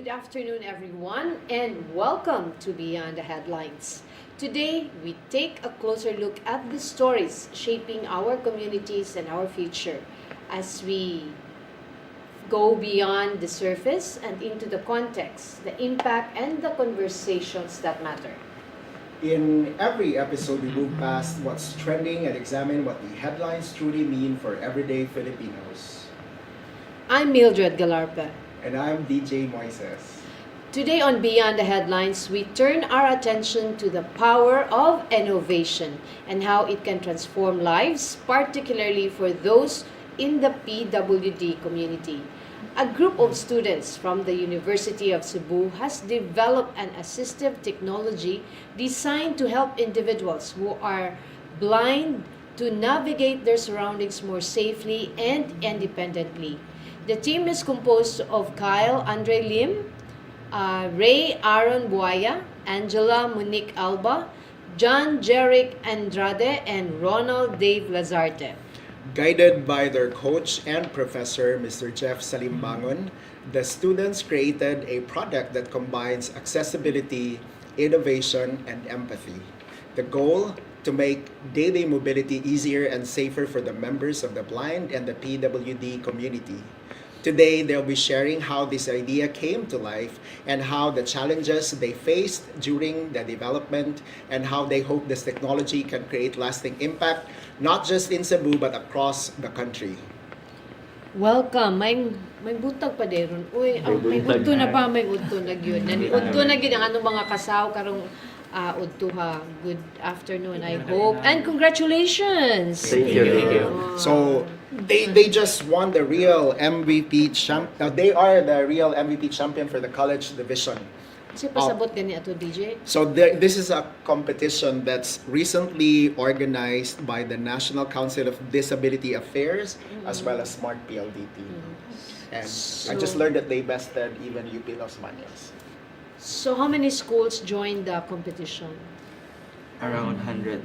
Good afternoon, everyone, and welcome to Beyond the Headlines. Today, we take a closer look at the stories shaping our communities and our future as we go beyond the surface and into the context, the impact, and the conversations that matter. In every episode, we move past what's trending and examine what the headlines truly mean for everyday Filipinos. I'm Mildred Galarpe. And I'm DJ Moises. Today on Beyond the Headlines, we turn our attention to the power of innovation and how it can transform lives, particularly for those in the PWD community. A group of students from the University of Cebu has developed an assistive technology designed to help individuals who are blind to navigate their surroundings more safely and independently. The team is composed of Andre Lim, Rey Aaron Buaya, Monique Alba, Jeric Andrade, and Ronald Lazarte. Guided by their coach and professor, Mr. Salimbangon, the students created a product that combines accessibility, innovation, and empathy. The goal? To make daily mobility easier and safer for the members of the blind and the PWD community. Today, they'll be sharing how this idea came to life and how the challenges they faced during the development and how they hope this technology can create lasting impact, not just in Cebu but across the country. Welcome. May butag pa deron. Uy, may udto na pa, may udto na gyud. Udto na gyud ang anong mga kasaw karong udto ha. Good afternoon, I hope. And congratulations. Thank you. So, they just won the real MVP champ. Now they are the real MVP champion for the college division. Kasi pasabot gani ato, DJ? So this is a competition that's recently organized by the National Council of Disability Affairs as well as Smart PLDT. And I just learned that they bested even UP Los Baños. So how many schools joined the competition? Around 100.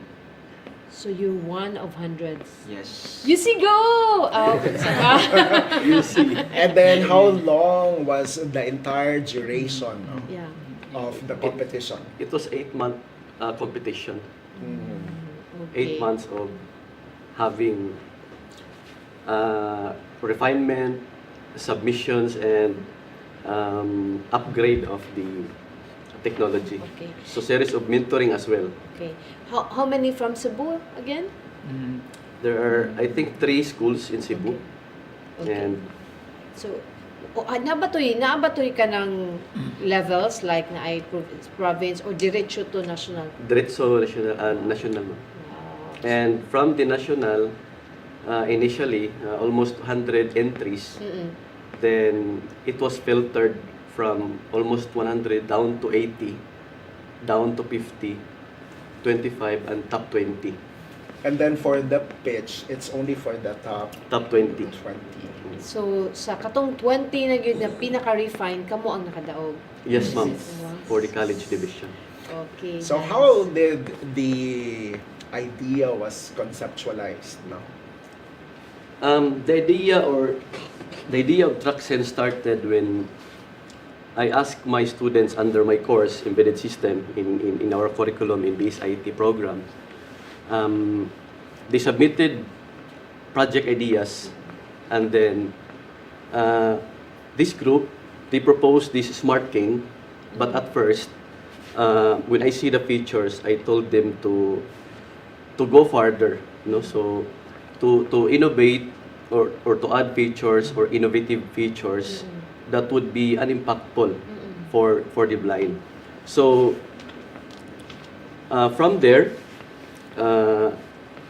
So you're one of hundreds. Yes. You see, go! Oh, You see. And then how long was the entire duration yeah. of the competition? It was 8-month competition. Okay. 8 months of having refinement, submissions, and upgrade of the technology. Okay. So series of mentoring as well. Okay. How many from Cebu again? There are, I think, 3 schools in Cebu. Okay. And So, naabatoy ka ng levels like na ay province or diretso to national? diretso national. Wow. And from the national, initially, almost 100 entries. Then it was filtered from almost 100 down to 80, down to 50, 25, and top 20. And then for the pitch, it's only for the Top 20. 20. So, sa katong 20 na yun na pinaka-refine, kamo ang nakadaog? Yes, ma'am. Wow. For the college division. Okay. So nice. how did the idea was conceptualized? No? The idea of TrackSense started when I asked my students under my course, Embedded System, in our curriculum in this IT program. They submitted project ideas, and then this group, they proposed this smart king, but at first, when I see the features, I told them to go farther, so to innovate or to add features or innovative features that would be unimpactful for the blind. So from there,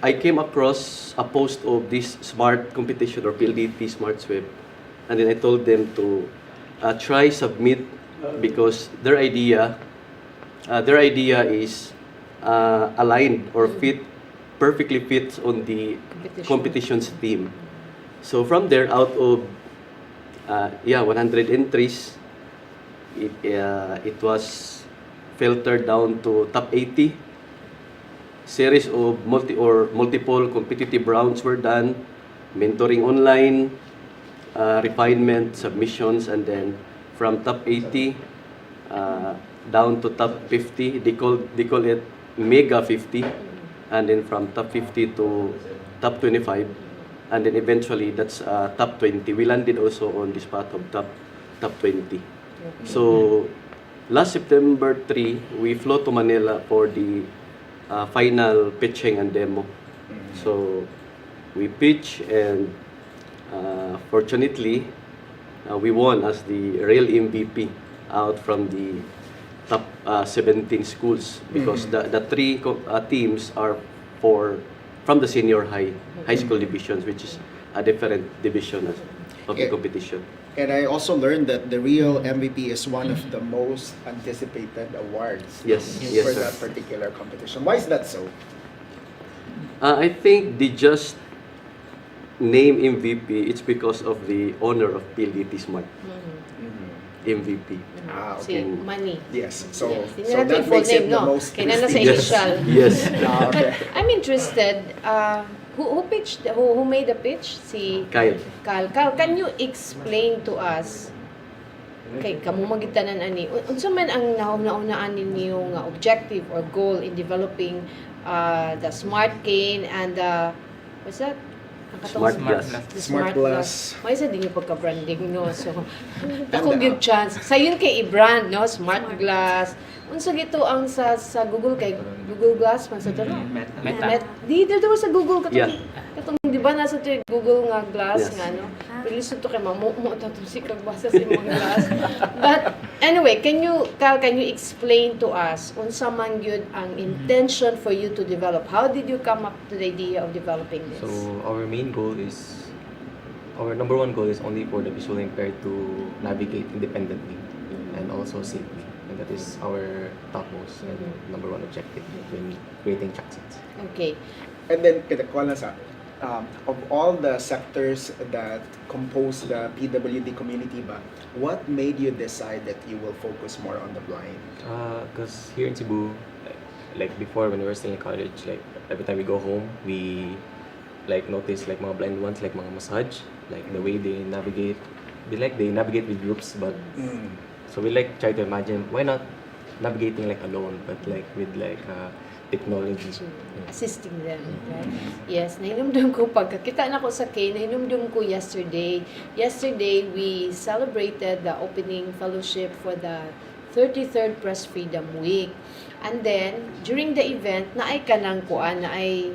I came across a post of this smart competition or PLDT Smart Sweep, and then I told them to try submit because their idea is aligned or perfectly fits on the competition's theme. So from there, out of 100 entries, it was filtered down to top 80. Series of multiple competitive rounds were done, mentoring online, refinement, submissions, and then from top 80 down to top 50. They call it Mega 50, and then from top 50 to top 25, and then eventually that's top 20. We landed also on this part of top 20. So last September 3, we flew to Manila for the final pitching and demo. So we pitched, and fortunately, we won as the real MVP out from the top 17 schools, because the three teams are from the senior high school divisions, which is a different division of the competition. And I also learned that the real MVP is one of the most anticipated awards Yes, for sir. that particular competition. Why is that so? I think they just name MVP. It's because of the owner of PLDT Smart MVP. Ah, Si okay. Money. Yes. So, Hindi so natin that full makes it name, the no? most Kailangan sa prestigious. initial. Yes. Ah, okay. I'm interested, who pitched, who made the pitch? Si Kyle. Kyle, can you explain to us, kay kamo magitanan ani, unsa man ang nauna-unaan ninyong objective or goal in developing the smart cane and what's that? Ang katong- Smart glass. The Smart glass. May isa din yung pagka-branding, no? So, akong give chance. Sa yun kay i-brand, no? Smart glass. Unsa gito ang sa Google kay Google Glass man sa to, no? Meta. Dito sa Google katong Yeah. katong di ba nasa to yung Google nga glass Yes. nga no. Release to kay mo ta to si kagbasa sa imong glass. But anyway, can you explain to us unsa man gyud ang intention for you to develop? How did you come up to the idea of developing this? So our number one goal is only for the visually impaired to navigate independently and also safely. And that is our topmost and number one objective when creating track sets. Okay. And then, kitakuha lang sa, of all the sectors that compose the PWD community ba, what made you decide that you will focus more on the blind? Because here in Cebu, like before when we were still in college, like every time we go home, we like notice like mga blind ones, like mga massage, like the way they navigate, they navigate with groups, but so we like try to imagine why not navigating like alone, but like with like technology. Assisting them, right? Yes, nahinumdum ko pagkakita na ko sa K, nahinumdum ko yesterday. Yesterday, we celebrated the opening fellowship for the 33rd Press Freedom Week. And then, during the event, naay kanang kuan, naay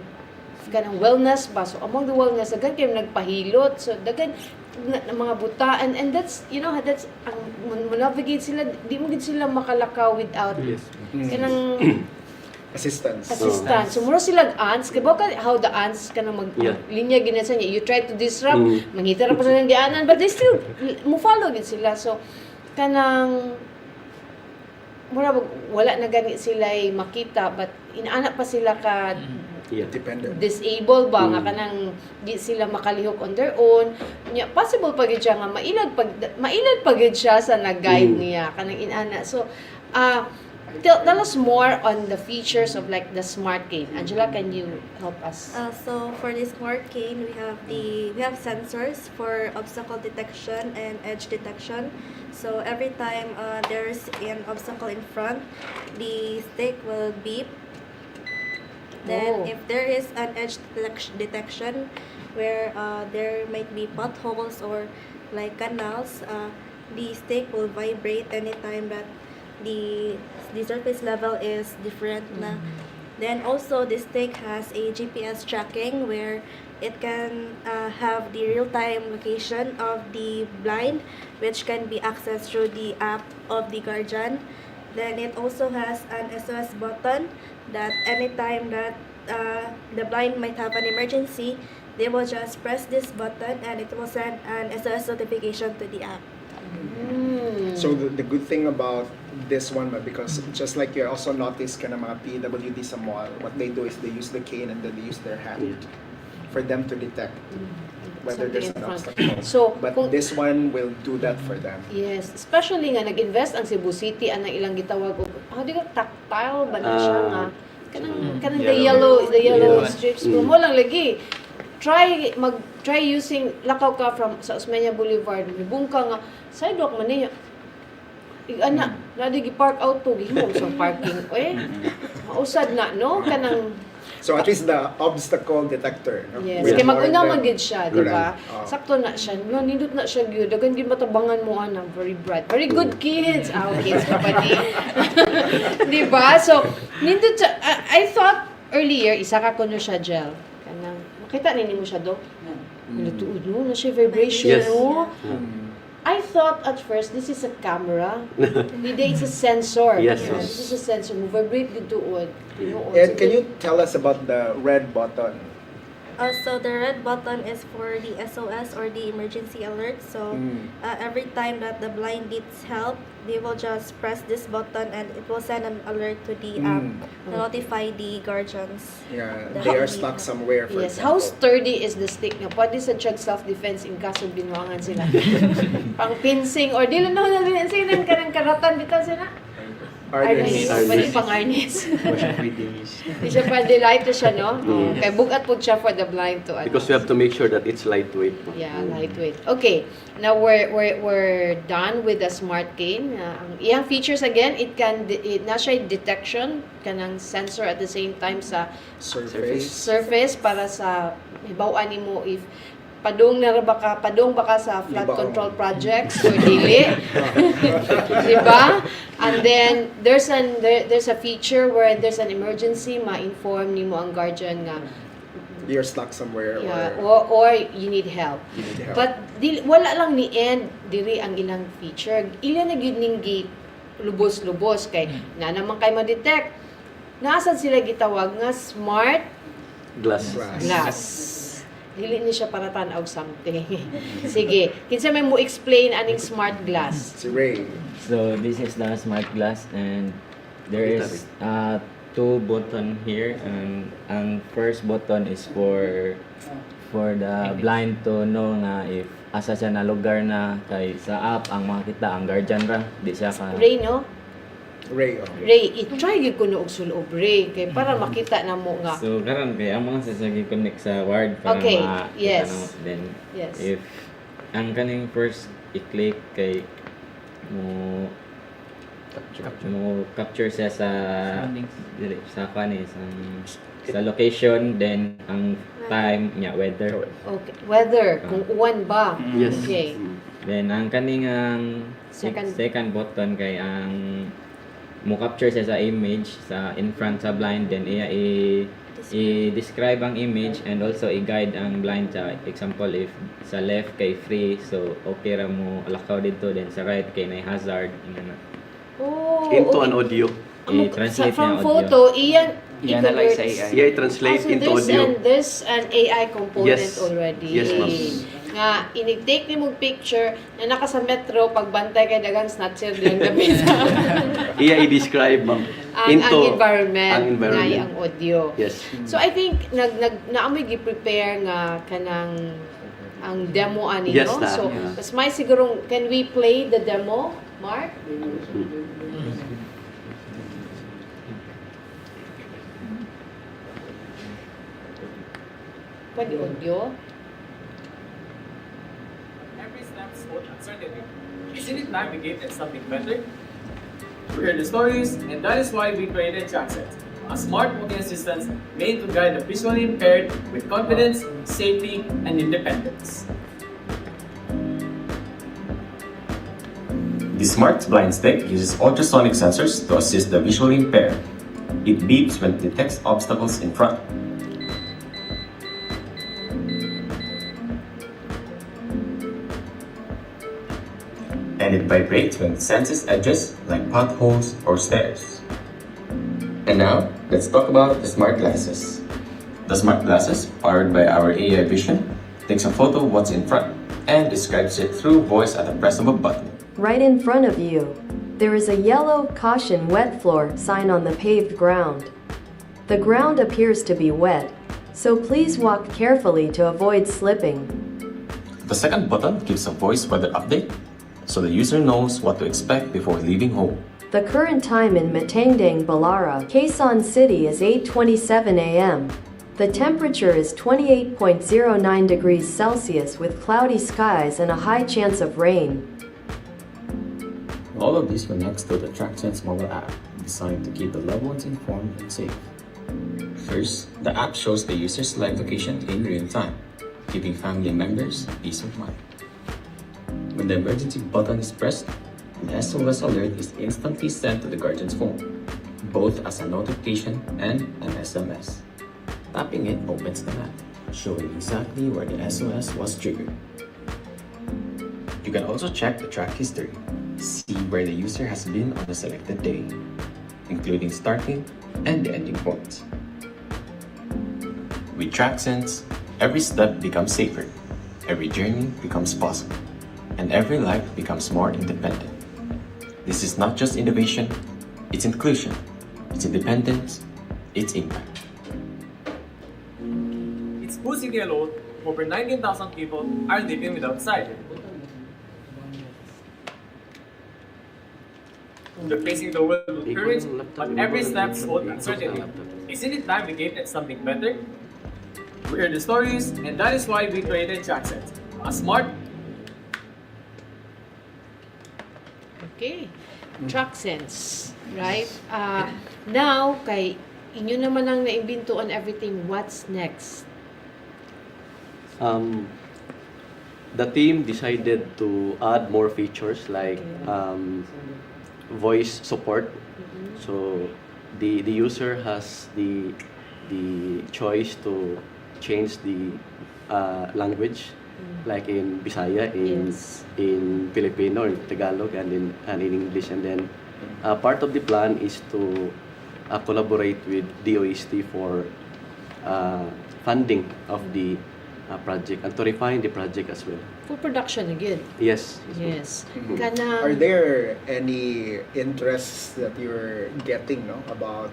kanang wellness ba? So, among the wellness, dagan kayo nagpahilot. So, dagan na mga buta. And that's, you know, that's, ang navigate sila, di mo gid sila makalakaw without kanang Assistance. assistance. So, mura sila ants. Kaya ba how the ants ka na linya ginasa niya. You try to disrupt, mangita ra pa sa ng dianan, but they still, mo follow din sila. So, kanang, mura wala na gani sila makita, but inaana pa sila ka Dependent. disabled ba, nga kanang di sila makalihok on their own. Nya, possible pa gid siya nga mailad pa gid siya sa nag-guide niya kanang inana. So, tell us more on the features of like the smart cane. Angela, can you help us? So for the smart cane, we have sensors for obstacle detection and edge detection. So every time there's an obstacle in front, the stick will beep. Then if there is an edge detection where there might be potholes or like canals, the stick will vibrate anytime that the surface level is different na. Then also the stick has a GPS tracking where it can have the real-time location of the blind, which can be accessed through the app of the guardian. Then it also has an SOS button that anytime that the blind might have an emergency, they will just press this button and it will send an SOS notification to the app. So the good thing about this one, because just like you also notice kind of mga PWD sa mall, what they do is they use the cane and then they use their hand for them to detect whether there's an obstacle. So, But this one will do that for them. yes, especially nga nag-invest ang Cebu City ang ilang gitawag og di ka tactile ba na siya nga kanang the yellow strips mo lang lagi. Try using lakaw ka from sa Osmeña Boulevard, mibungka nga sidewalk man niya. Ana, nadigi park out to gihimo sa parking. Mausad na no kanang So at least the obstacle detector. No? yes, Will kay warn mag-una them. man gid siya, di ba? Correct. Oh. Sakto na siya. No, nindot na siya gyud. Dagan gyud matabangan mo ana, very bright. Very good kids. Kids pa ba di? Di ba? So, nindot siya. I thought earlier isa ka kuno siya gel. Kanang makita nini mo siya do. Lutuod no, na siya vibration Yes. no. I thought at first this is a camera. Hindi it's a sensor. Yes, Yeah, yes. this is a sensor. Mo vibrate gud tuod. And can you tell us about the red button? So the red button is for the SOS or the emergency alert. So every time that the blind needs help, they will just press this button and it will send an alert to the app to notify the guardians. Yeah, The they are need stuck help. somewhere, for Yes, how example. sturdy is the stick nga? Pwede sa check self-defense in kaso binuangan sila. Pang pinsing or dili na na silang kanang karatan bitaw sila. Arnis. Pwede pang arnis. Di siya pwede light to siya, no? Kay bugat po siya for the blind to Because we have to make sure that it's lightweight. Yeah, lightweight. Okay, now we're done with the smart cane. Ang iyang features again, it na siya detection kanang sensor at the same time sa surface para sa hibaw-an nimo if padung ba ka sa flood Libaon. control projects or dili. Di ba? And then there's a feature where there's an emergency, ma-inform nimo ang guardian nga You're stuck somewhere. yeah, Or or you need help. you need help. But wala lang ni end diri ang ilang feature. Ila na gyud ning gate lubos-lubos kay na naman kay ma-detect. Nasad sila gitawag nga smart Glass. glass. Dili ni siya para tan-og something. Sige, kinsa may mo explain aning smart glass? Si Ray. So this is the smart glass and there is two button here and ang first button is for the blind to know nga if asa siya na lugar na kay sa app ang makita ang guardian ra di siya ka Ray, no? Ray. Oh. Ray, i-try gyud ko og sulob Ray kay para makita na mo nga. so karon kay ang mga sasagi connect sa word para Okay, ma yes. then Yes. if ang kaning first i-click kay mo capture siya sa dili sa kanis sa location then ang time niya weather Okay, weather kung uwan ba. Yes. Okay. then ang kaning ang second button kay ang mo capture siya sa image sa in front sa blind then iya i-describe ang image and also i-guide ang blind sa example if sa left kay free so okay ra mo alakaw dito then sa right kay nay hazard ingana Oh, Into okay. an audio. I-translate from niya audio. photo, iyan I-analyze sa i-convert. AI. Yeah, translate So into audio. there's an AI component Yes. already. Yes, ma'am. Nga, inig-take ni mong picture na naka sa metro, pagbantay kay dagang snatcher dilang gabi Iya i-describe, ma'am. ang environment, ang environment. nga ang audio. Yes. So I think naamoy gi-prepare nga kanang ang demo ani Yes, no. na, So yeah. mas may sigurong can we play the demo, Mark? Pwede audio? Every step's own uncertainty. Isn't it time we gave them something better? We heard the stories, and that is why we created Jackset, a smart walking assistant made to guide the visually impaired with confidence, safety, and independence. The Smart Blind Stick uses ultrasonic sensors to assist the visually impaired. It beeps when it detects obstacles in front. And it vibrates when it senses edges like potholes or stairs. And now, let's talk about the smart glasses. The smart glasses, powered by our AI vision, takes a photo of what's in front and describes it through voice at the press of a button. Right in front of you, there is a yellow "Caution Wet Floor" sign on the paved ground. The ground appears to be wet, so please walk carefully to avoid slipping. The second button gives a voice weather update, so the user knows what to expect before leaving home. The current time in Matangdang, Balara, Quezon City is 8:27 a.m. The temperature is 28.09 degrees Celsius with cloudy skies and a high chance of rain. All of these connects to the TrackSense mobile app, designed to keep the loved ones informed and safe. First, the app shows the user's live location in real time, giving family members peace of mind. When the emergency button is pressed, an SOS alert is instantly sent to the guardian's phone, both as a notification and an SMS. Tapping it opens the map, showing exactly where the SOS was triggered. You can also check the track history, see where the user has been on a selected day, including starting and the ending points. With TrackSense, every step becomes safer, every journey becomes possible, and every life becomes more independent. This is not just innovation, it's inclusion, it's independence, it's impact. In Cebu City alone, over 19,000 people are living without sight. They're facing the world with courage, but every step is full of uncertainty. Isn't it time we get something better? We heard the stories, and that is why we created TrackSense, a smart. Okay. TrackSense, right? Now, kay inyo naman ang naimbento on everything. What's next? The team decided to add more features like voice support. So the user has the choice to change the language, like in Bisaya, in Filipino, or Tagalog, and in English. And then part of the plan is to collaborate with DOST for funding of the project and to refine the project as well. Full production again. Yes. Yes. Mhm. Kanang Are there any interests that you're getting, no, about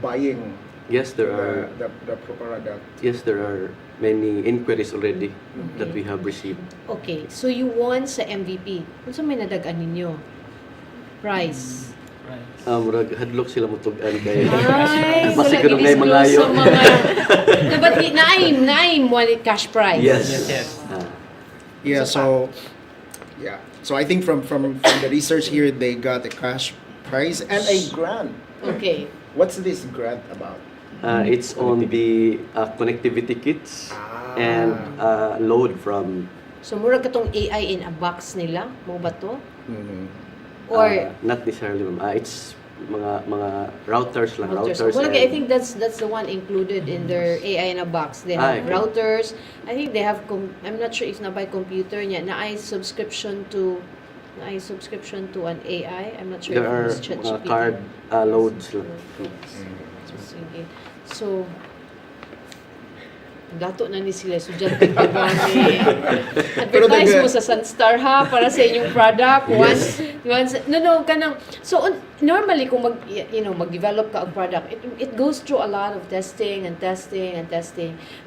buying Yes, there are. the product? Yes, there are many inquiries already that we have received. Okay, so you won sa MVP. Kung sa may nadagan ninyo? Prize. Murag hadlok sila mutugan kay Ay, Basi wala ko nung i-disclose ngayo. sa mga... Dapat naim won it cash prize. Yes. Yeah, So so I think from the research here, they got a cash prize and a grant. Okay. What's this grant about? It's on the connectivity kits and load from So mura katong AI in a box nila, mo ba to? Mhm. Or not necessarily ma'am. It's mga routers lang, routers. routers. Well, and- I think that's the one included in their AI in a box. They have Okay. routers. I think they have I'm not sure if na by computer niya na ay subscription to an AI. I'm not sure there if are it's mga ChatGPT. card loads lang. Sige. So, dato na ni sila estudyante pa gani. Advertise mo sa Sunstar ha para sa inyong product once kanang normally kung mag-develop ka og product, it goes through a lot of testing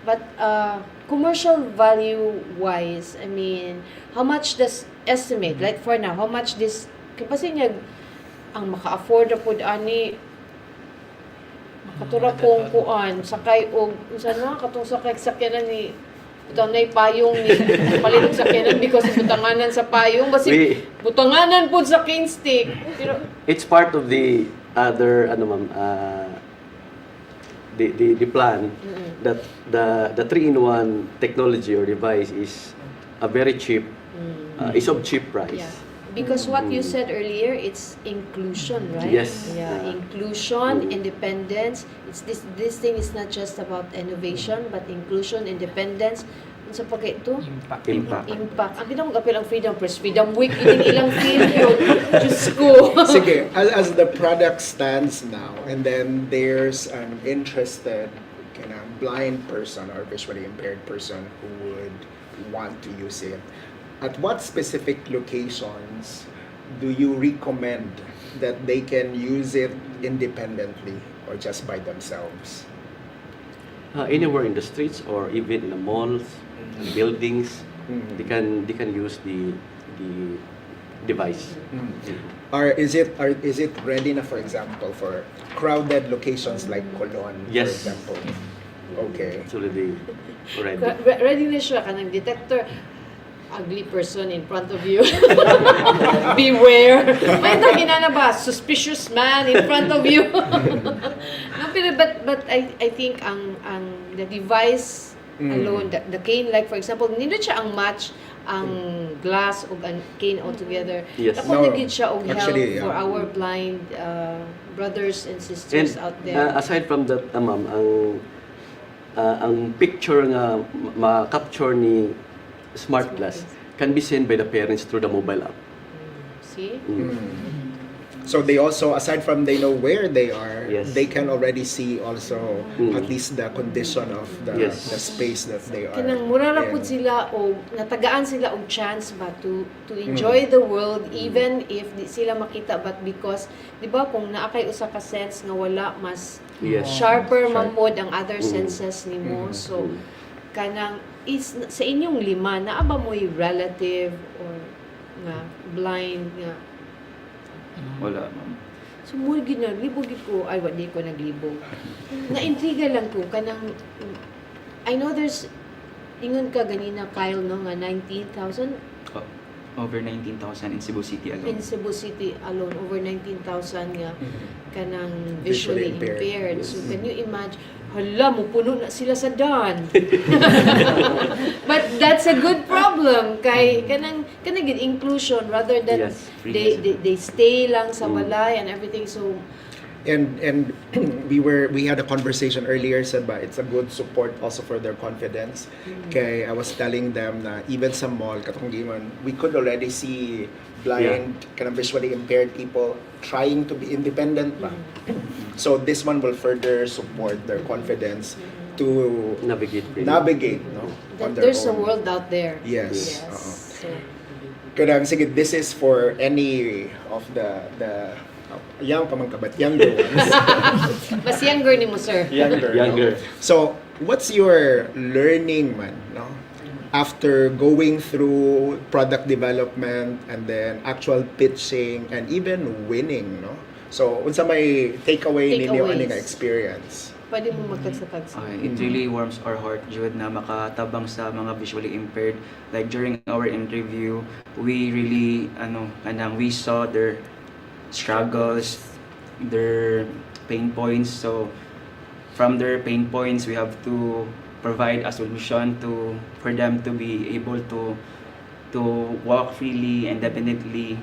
but commercial value wise, I mean, how much does estimate like for now, how much this kasi niya ang maka-afford na pud ani katura kong kuan sakay og unsa na katong sakyanan ni butanay payong ni palilog sakyanan because butanganan sa payong basi butanganan pud sa cane stick pero It's part of the other the plan that the 3-in-1 technology or device is a very cheap is of cheap price. yeah. Because what you said earlier, it's inclusion, right? Yes. Yeah, inclusion, independence. It's this thing is not just about innovation, but inclusion, independence. Sa pagka ito? Impact. Ang pinakagapil ang Freedom Press, Freedom Week, ining ilang field yun. Diyos ko. Sige, as the product stands now, and then there's an interested kind of blind person or visually impaired person who would want to use it, at what specific locations do you recommend that they can use it independently or just by themselves? Anywhere in the streets or even in the malls, buildings, they can use the device. Or is it ready na, for example, for crowded locations like Colon, Yes. for example? Okay. It's already ready. Ready na siya kanang detector. ugly person in front of you. Beware. May na ba? Suspicious man in front of you. No, but I think ang the device alone, the cane, like for example, nindot siya ang match ang glass o ang cane altogether. Yes. Dapat nagid siya og help Actually, for yeah. our blind brothers and sisters And out there. aside from that, ma'am, ang picture nga ma-capture ni smart glass can be seen by the parents through the mobile app. See? So they also, aside from they know where they are, Yes. they can already see also at least the condition of the space that they are. Kanang mura ra in. pud sila o natagaan sila og chance ba to enjoy the world even if di sila makita, but because di ba kung naa kay usa ka sense nga wala mas Yes. sharper man pod ang other senses nimo, so kanang is sa inyong lima naa ba mo'y relative or nga blind nga Wala, ma'am. so mo gid na libog gid ko ay wala ko naglibog na intriga lang ko kanang I know there's ingon ka ganina Kyle no nga 19,000 Over 19,000 in Cebu City alone. in Cebu City alone, over 19,000 nga kanang Visually visually impaired. impaired. So can you imagine, hala mo puno na sila sa daan. But that's a good problem kay kanang gid inclusion rather than Yes, they stay lang sa balay and everything. So And we had a conversation earlier, said ba it's a good support also for their confidence. Kay I was telling them na even sa mall katong giman, we could already see blind kind of visually impaired people trying to be independent ba. So this one will further support their confidence to Navigate. Really. navigate no on their there's a own. world out there. Yes. So Kadang sige, this is for any of the young pamangkabat, younger ones. mas younger ni mo, sir. Younger. Younger. No? So, what's your learning man, no? After going through product development and then actual pitching and even winning, no? So, unsa may takeaway ninyo Takeaways. ani nga experience? Pwede mo magtagsatagsa. It really warms our heart, Jude, na makatabang sa mga visually impaired. Like during our interview, we really, we saw their struggles, their pain points. So, from their pain points, we have to provide a solution for them to be able to walk freely, independently,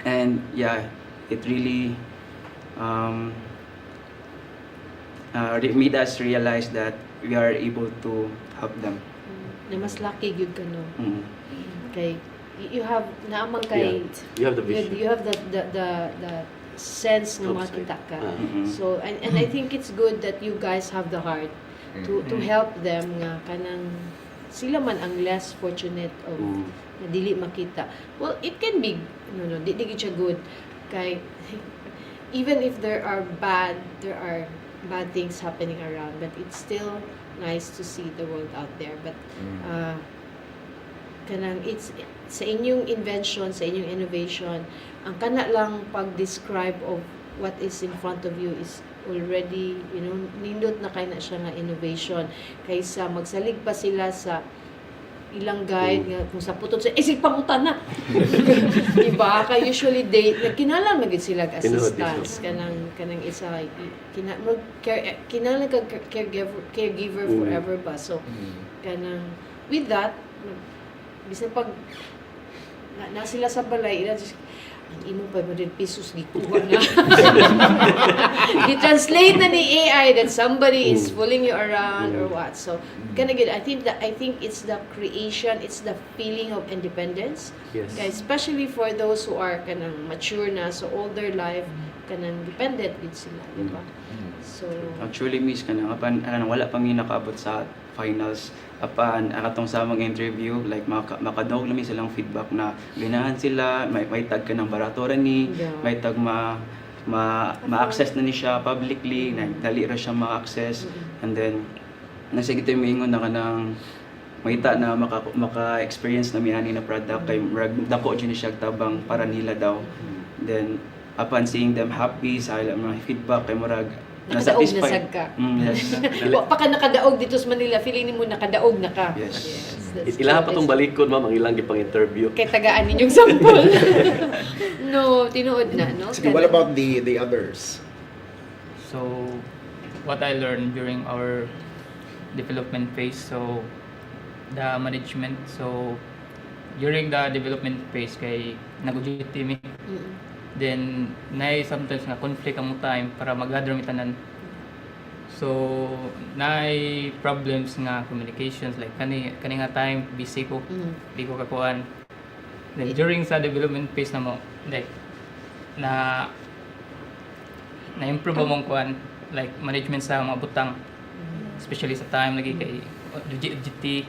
and yeah, it really made us realize that we are able to help them. Na mas lucky gyud ka no. Mm. Okay. You have naamang kay You have the vision. you have the sense na Oops, makita ka. Mhm. So and I think it's good that you guys have the heart to help them nga kanang sila man ang less fortunate of na dili makita. Well, it can be di gid siya good kay even if there are bad things happening around, but it's still nice to see the world out there. But kanang it's sa inyong invention, sa inyong innovation, ang kana lang pag-describe of what is in front of you is already, nindot na kay na siya nga innovation. Kaysa magsalig pa sila sa ilang guide nga kung sa putod sa sig pangutan na. Diba? Kaya usually kinahanglan magid sila assistance kanang isa kinahanglan ka caregiver forever ba. So kanang with that bisan pag na sila sa balay ila ang imong 500 pesos gikuha na. I-translate na ni AI that somebody is fooling you around or what. So, again, I think it's the creation, it's the feeling of independence. Yes. Okay, especially for those who are kanang mature na, so all their life kanang dependent din sila, di ba? So, Actually, miss ka na, wala pa mi nakaabot sa finals. Apan, atong sa mga interview, like makadawag namin silang feedback na ganahan sila, may tag ka ng baratora ni, Yeah. may tag ma-access na ni siya publicly, dali ra siya ma-access. And then, nasigit yung maingon na ka ng makita na maka-experience na miyani na product, kay dako dyan siya tabang para nila daw. Then, upon seeing them happy sa mga feedback, kay murag Nakadaog na Na-satisfied. sad ka. Yes. Wa pa ka nakadaog dito sa Manila, feeling mo nakadaog na ka. Yes. that's Ilaha pa true. tong balikod, ma'am, ang ilang gipang interview. Kay tagaan ninyong sample. No, tinuod na, no? Sige, what about the others? So, what I learned during our development phase, so the management, so during the development phase kay nag-duty mi, Mm. then sometimes nga conflict ang time para mag-gather mi tanan. So, problems nga communications like kani nga time busy ko, di ko kakuan. Then during sa development phase na mo, like na-improve among kuan like management sa mga butang, especially sa time lagi kay GT,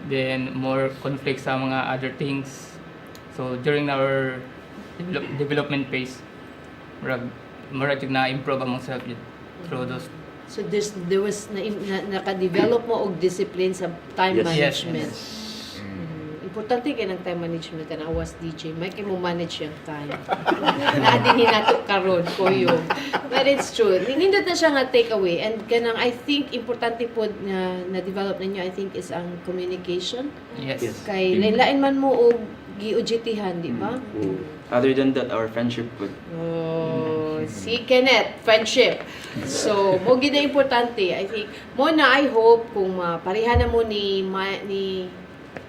then more conflict sa mga other things. So during our development phase, murag na-improve among self through those. So there was naka-develop mo og discipline sa time Yes. management. Yes. Importante kay ng time management na awas DJ. May kay mo manage yung time. Naadin hinato karon ko yung. But it's true. Nindot na siya nga takeaway. And kanang I think importante po na develop ninyo I think is ang communication. Yes. Yes. Kay lain man mo og giujitihan, di ba? Other than that, our friendship would Oh, si Kenneth, friendship. So, mo gid na importante. I think mo na I hope kung mapareha na mo ni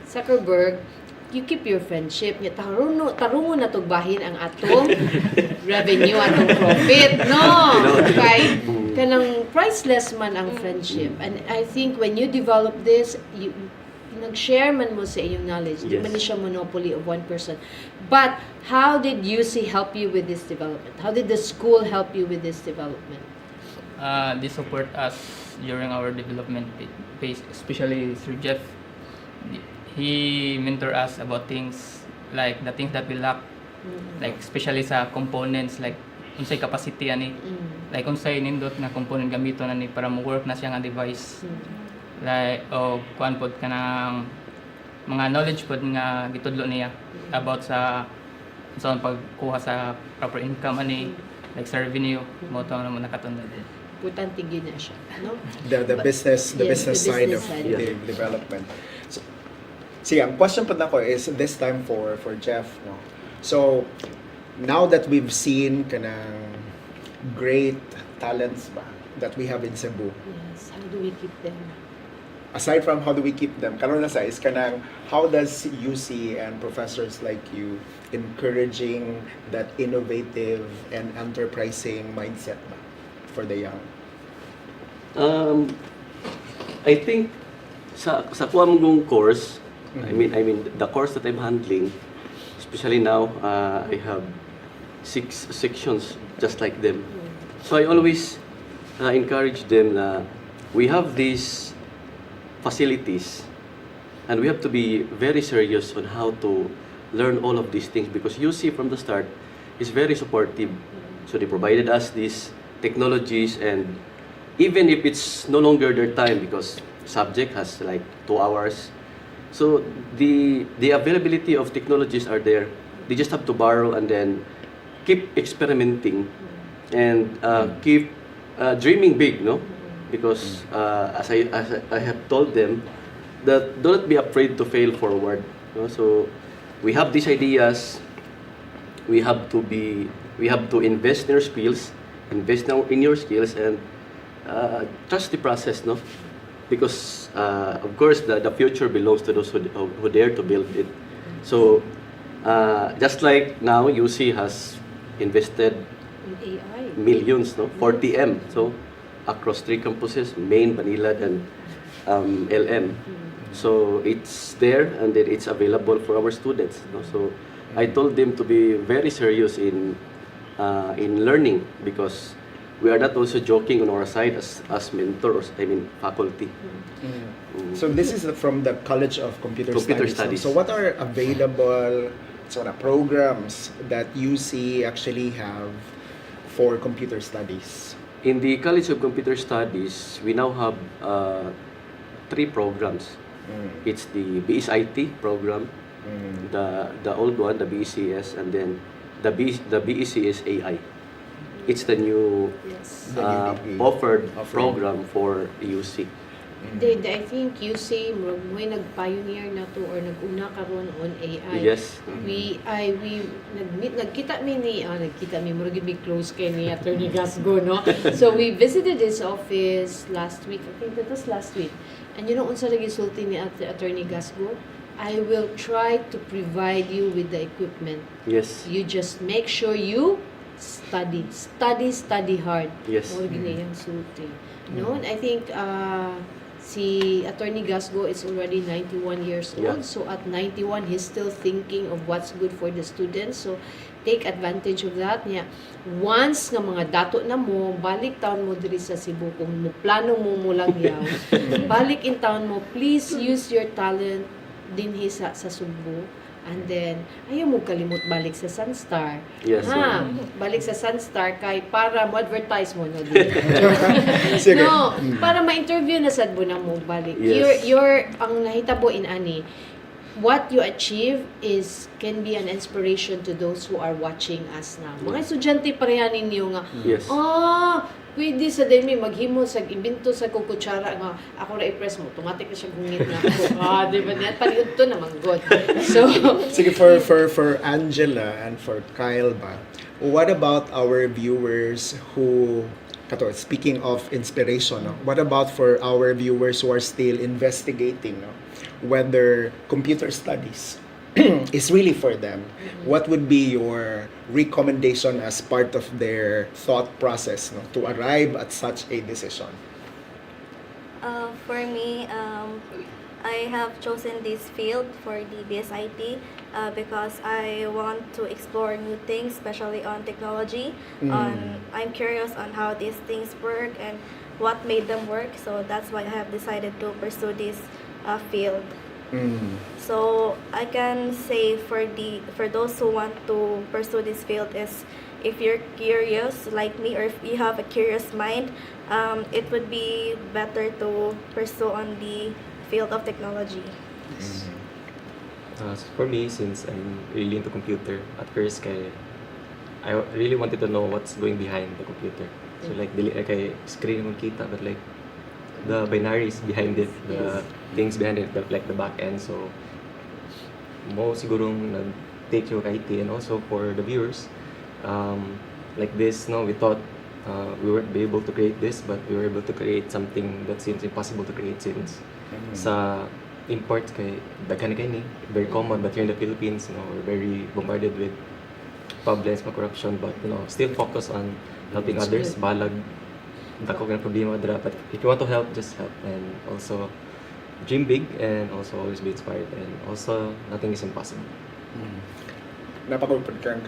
Zuckerberg, you keep your friendship. Nya tarungo na tugbahin ang atong revenue, atong profit. No! Kay kanang priceless man ang friendship. And I think when you develop this, nag-share man mo sa iyong knowledge. Di Yes. man siya monopoly of one person. But how did UC help you with this development? How did the school help you with this development? They support us during our development phase, especially Sir Jeff. He mentor us about things like the things that we lack, like especially sa components like unsay capacity ani, like unsay nindot nga component gamiton ani para mo work na siya nga device. Like kuan pod kanang mga knowledge pod nga gitudlo niya about sa pagkuha sa proper income ani, like sa revenue mo to na mo nakatundad. Importante gyud na siya, no? The business side of side. the development. So, see, ang question po na ko is this time for Jeff, no? So, now that we've seen kanang great talents ba that we have in Cebu, Yes, how do we keep them? aside from how do we keep them, karon na sa is kanang how does UC and professors like you encouraging that innovative and enterprising mindset ba for the young? I think sa kuam kong course, I mean the course that I'm handling, especially now, I have 6 sections just like them. So I always encourage them na we have these facilities and we have to be very serious on how to learn all of these things because UC from the start is very supportive. So they provided us these technologies, and even if it's no longer their time because subject has like 2 hours, so the availability of technologies are there. They just have to borrow and then keep experimenting and keep dreaming big, no? Because as I have told them that do not be afraid to fail forward, no? So we have these ideas, we have to invest in your skills, and trust the process, no? Because of course the future belongs to those who dare to build it. So just like now UC has invested With AI. millions, no? 40M, so across 3 campuses, Main, Manila, and LM. So it's there and then it's available for our students, no? So I told them to be very serious in learning because we are not also joking on our side as mentors, I mean faculty. So this is from the College of Computer Studies. So what are available sort of programs that UC actually have for computer studies? In the College of Computer Studies, we now have 3 programs. It's the BSIT program, the old one, the BECS, and then the BECS AI. it's the new Yes. The new degree. offered Offering. program for UC. I think you say mo nag-pioneer na to or nag-una karon on AI. Yes. We nagkita mi murag big close kay ni Attorney Gasgo, no. So we visited his office last week. I think that was last week. And you know unsa lagi sulti ni Attorney Gasgo? I will try to provide you with the equipment. Yes. You just make sure you study hard. Yes. Mao gini yang sulti. No, and I think si Attorney Gasgo is already 91 years old. Yeah. So at 91, he's still thinking of what's good for the students. So take advantage of that. Yeah. Once nga mga dato na mo, balik taon mo diri sa Cebu. Kung mo plano mo lang yaw, balik in town mo, please use your talent dinhi sa Cebu. And then, ayaw mo kalimot balik sa Sunstar. Yes, Ha? Balik sa Sunstar kay para mo advertise mo no. Sige. No, para ma-interview na sad mo na mo balik. Yes. Your ang nahitabo in ani, what you achieve can be an inspiration to those who are watching us now. Mga estudyante pareha ninyo nga, Yes. pwede sa demi maghimo sa ibinto sa kukutsara nga ako ra i-press mo automatic na siya gungit na ako. Di ba net paliud to naman god. So Sige, for Angela and for Kyle ba, what about our viewers who, speaking of inspiration, no? What about for our viewers who are still investigating, no? Whether computer studies is really for them? What would be your recommendation as part of their thought process, no, to arrive at such a decision? For me, I have chosen this field for the DSIT because I want to explore new things, especially on technology. I'm curious on how these things work and what made them work. So that's why I have decided to pursue this field. So I can say for those who want to pursue this field is, if you're curious like me or if you have a curious mind, it would be better to pursue on the field of technology. So for me, since I'm really into computer, at first I really wanted to know what's going behind the computer. So like dili kay screen mo kita, but like the binaries behind it, the things behind it, like the back end. So mo sigurong nag-take yung IT, and also for the viewers, like this, no, we thought we weren't be able to create this, but we were able to create something that seems impossible to create since sa imports kay daghan kay ni very common, but here in the Philippines, you know, we're very bombarded with problems, corruption, but you know, still focus on helping others. Balag dako ng problema dira, but if you want to help, just help, and also dream big, and also always be inspired, and also nothing is impossible. Napakupad kang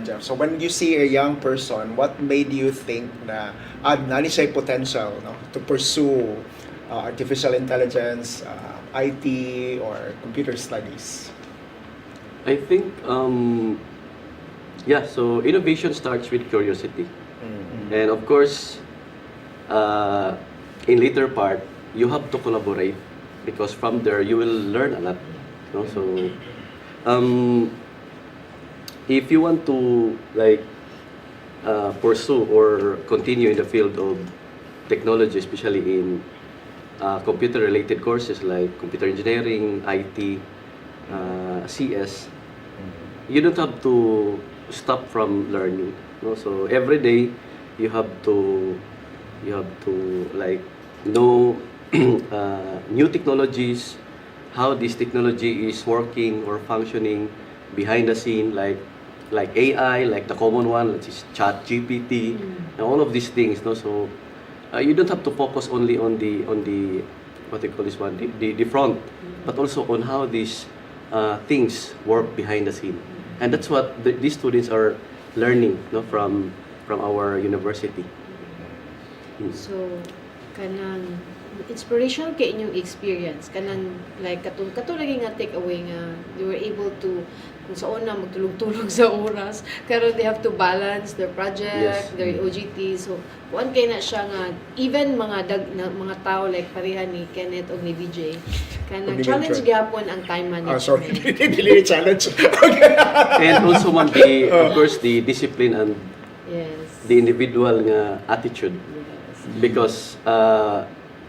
Jeff. So when you see a young person, what made you think na nani siya potential, no, to pursue artificial intelligence, IT, or computer studies? I think, so innovation starts with curiosity. And of course, in later part, you have to collaborate, because from there you will learn a lot. You know? So, if you want to pursue or continue in the field of technology, especially in computer-related courses like computer engineering, IT, CS, you don't have to stop from learning. You know? So every day you have to know new technologies, how this technology is working or functioning behind the scene, like AI, like the common one, which is Chat GPT, and all of these things. No? So you don't have to focus only on the what they call this one, the front, but also on how these things work behind the scene, and that's what these students are learning, no, from our university. So, kanang inspirational kay inyong experience, kanang like katulagi nga take away nga they were able to, kung sa una magtulog-tulog sa oras, karon they have to balance their project, their OJT. So kuan kay na siya nga even mga tao like pareha ni Kenneth o ni VJ, kanang challenge gyapon ang time management. Sorry, dili challenge. And also of course the discipline and Yes. the individual nga attitude. Yes. Because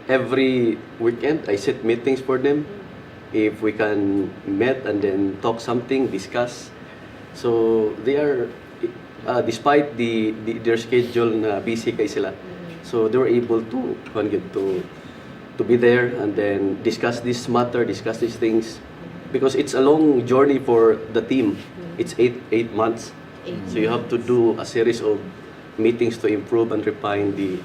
every weekend I set meetings for them. If we can meet and then talk something, discuss. So they are, despite their schedule na busy kay sila, so they were able to be there and then discuss this matter, discuss these things, because it's a long journey for the team. It's eight months, so you have to do a series of meetings to improve and refine the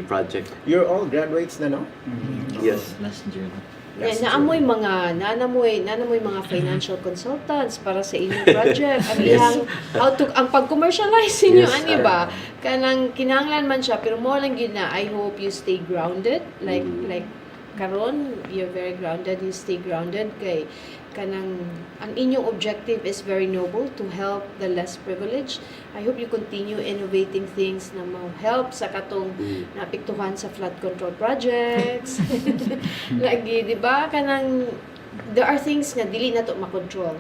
project. You're all graduates na, no? Yes. Last June. Yeah, naamoy mga financial consultants para sa inyong project. Ang iyang ang pag-commercialize inyo Yes, ani ba? Kanang kinahanglan man siya pero mo lang gyud na I hope you stay grounded like karon you're very grounded, you stay grounded kay kanang ang inyong objective is very noble to help the less privileged. I hope you continue innovating things na help sa katong naapektuhan sa flood control projects. Lagi, di ba? Kanang there are things nga dili nato makontrol.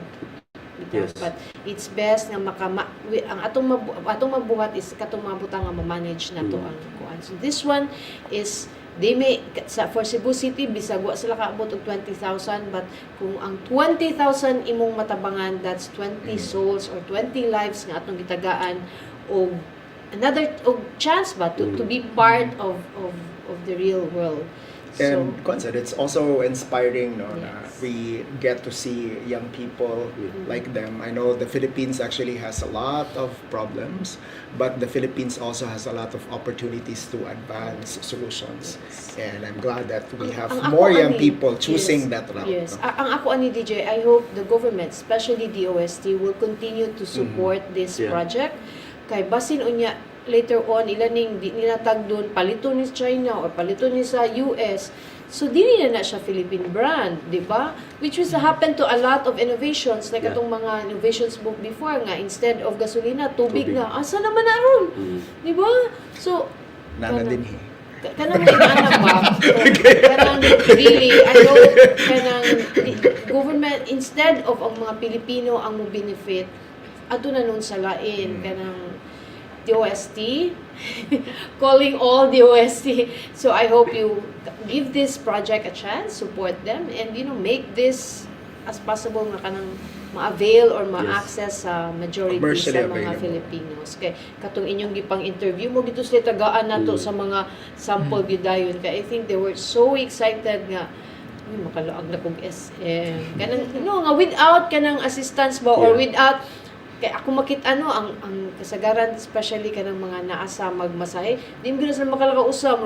Yes. But it's best nga ang atong mabuhat is katong mabutang nga ma-manage nato ang kuan. So this one is they may for Cebu City bisag wa sila kaabot og 20,000 but kung ang 20,000 imong matabangan, that's 20 souls or 20 lives nga atong gitagaan og another chance ba to be part of the real world. And Concept, it's also inspiring, no, na Yes. we get to see young people like them. I know the Philippines actually has a lot of problems, but the Philippines also has a lot of opportunities to advance solutions. And I'm glad that we have Ang more ako young ani- people choosing yes, that route. Yes. no? Ang ako ani DJ, I hope the government, especially the OST, will continue to support this Yeah. project. Kay basin unya later on ilaning di nila tagdon paliton ni China or paliton ni sa US. So dili na siya Philippine brand, di ba? Which was happen to a lot of innovations like Yeah. atong mga innovations book before nga instead of gasolina tubig Tubig. na. Asa naman na ron? Di ba? So Nana kanang- din kanang may anak ba? Kanang really, I hope kanang government, instead of ang mga Pilipino ang mo benefit, ato na nun sa lain, kanang the OST, calling all the OST. So I hope you give this project a chance, support them, and make this as possible nga kanang ma-avail or ma-access sa majority Commercially sa mga available. Filipinos. Kay katong inyong gipang interview mo gito sila tagaan nato sa mga sample gidayon. Kay I think they were so excited nga makalaag na kong SM. Kanang nga without kanang assistance ba or Yeah. without kay ako makita ang kasagaran especially kanang mga naa sa magmasahe di mo gina sila makalakausap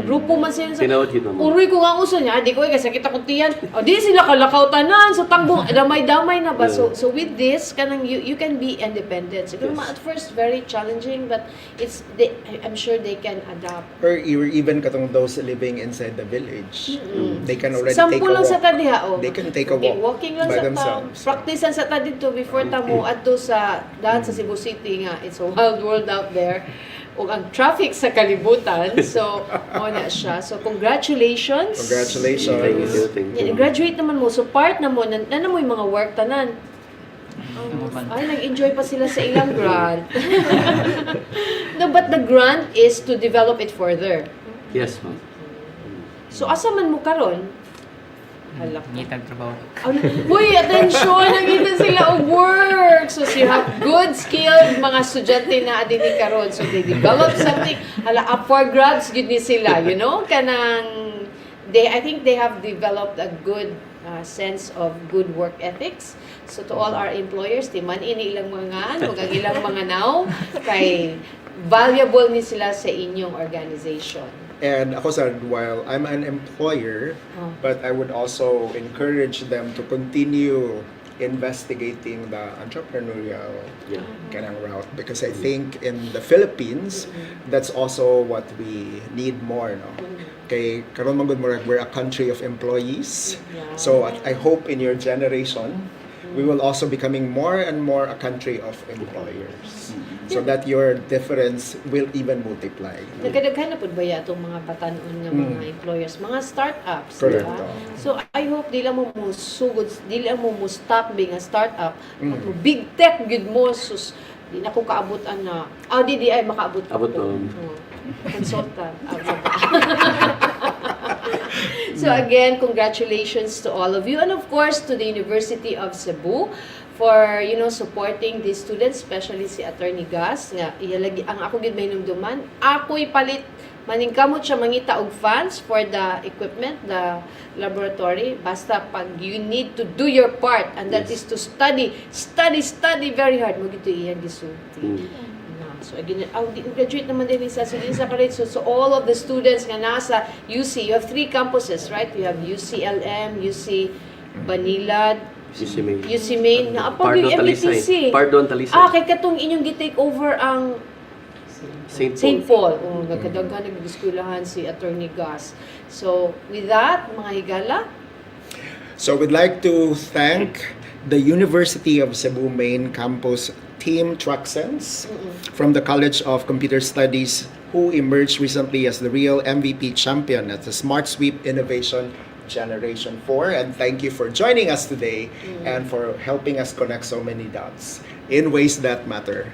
grupo man sila sa Tinawad kita mo. uroy ko nga uso niya di ko kasi kita ko tiyan di sila kalakaw tanan so tangbong damay-damay na ba so with this kanang you can be independent siguro Yes. at first very challenging but I'm sure they can adapt. Or even katong those living inside the village. They can already Sample take a lang walk. sa tadiha They can take a Okay, walk walking lang by sa themselves. practice sa ta dito before ta mo adto sa daan sa Cebu City nga it's a wild world out there ug ang traffic sa kalibutan so mo na siya so congratulations. Congratulations. Thank you. Graduate naman mo so part na mo na mo yung mga work tanan. Ay, nag-enjoy pa sila sa ilang grant. No, but the grant is to develop it further. Yes, ma'am. So asa man mo karon? Halak. Ngitag trabaho. Uy, attention! Nakita sila og work! So, you have good skilled mga estudyante na adin ni karon. So, they develop something. Up for grabs, yun ni sila, Kanang, I think they have developed a good sense of good work ethics. So, to all our employers, di man ini ilang mga, huwag ang ilang mga now, kay valuable ni sila sa inyong organization. And ako sir, while I'm an employer, but I would also encourage them to continue investigating the entrepreneurial kanang route because I think in the Philippines, that's also what we need more, no? Kay karon man gud mo we're a country of employees. So I hope in your generation, we will also becoming more and more a country of employers. So that your difference will even multiply. Nagkadaghan na po ba itong mga batanon ng mga employers, mga startups, Correct. diba? So I hope dili mo sugod, dili mo stop being a startup, big tech gud mo sus Di na ko kaabutan na. Di ay makaabot Abot ko. mo. Consultant. So again, congratulations to all of you, and of course to the University of Cebu for supporting these students, especially si Attorney Gas nga iyalagi ang ako gid may numduman. Ako'y palit maningkamot siya mangita og funds for the equipment, the laboratory. Basta pag you need to do your part, and that is to study very hard mo gito iyang gisulti. So again, graduate naman din sa college. So all of the students nga nasa UC, you have 3 campuses, right? You have UCLM, UC Banilad, UC Main, naapag yung MBTC. Pardon, Talisay. Kay katong inyong gi-take over ang St. Paul. Nagkadaghan nag-eskwelahan si Attorney Gas. So with that, mga higala, So we'd like to thank the University of Cebu Main Campus Team Trucksense from the College of Computer Studies, who emerged recently as the real MVP champion at the Smart Sweep Innovation Generation 4. And thank you for joining us today and for helping us connect so many dots in ways that matter.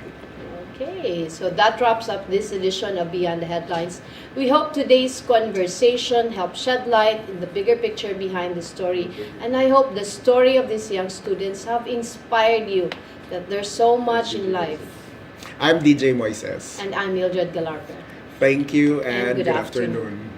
Okay, so that wraps up this edition of Beyond the Headlines. We hope today's conversation helped shed light in the bigger picture behind the story. And I hope the story of these young students have inspired you that there's so much in life. I'm DJ Moises. And I'm Mildred Galarpe. Thank you and good good afternoon.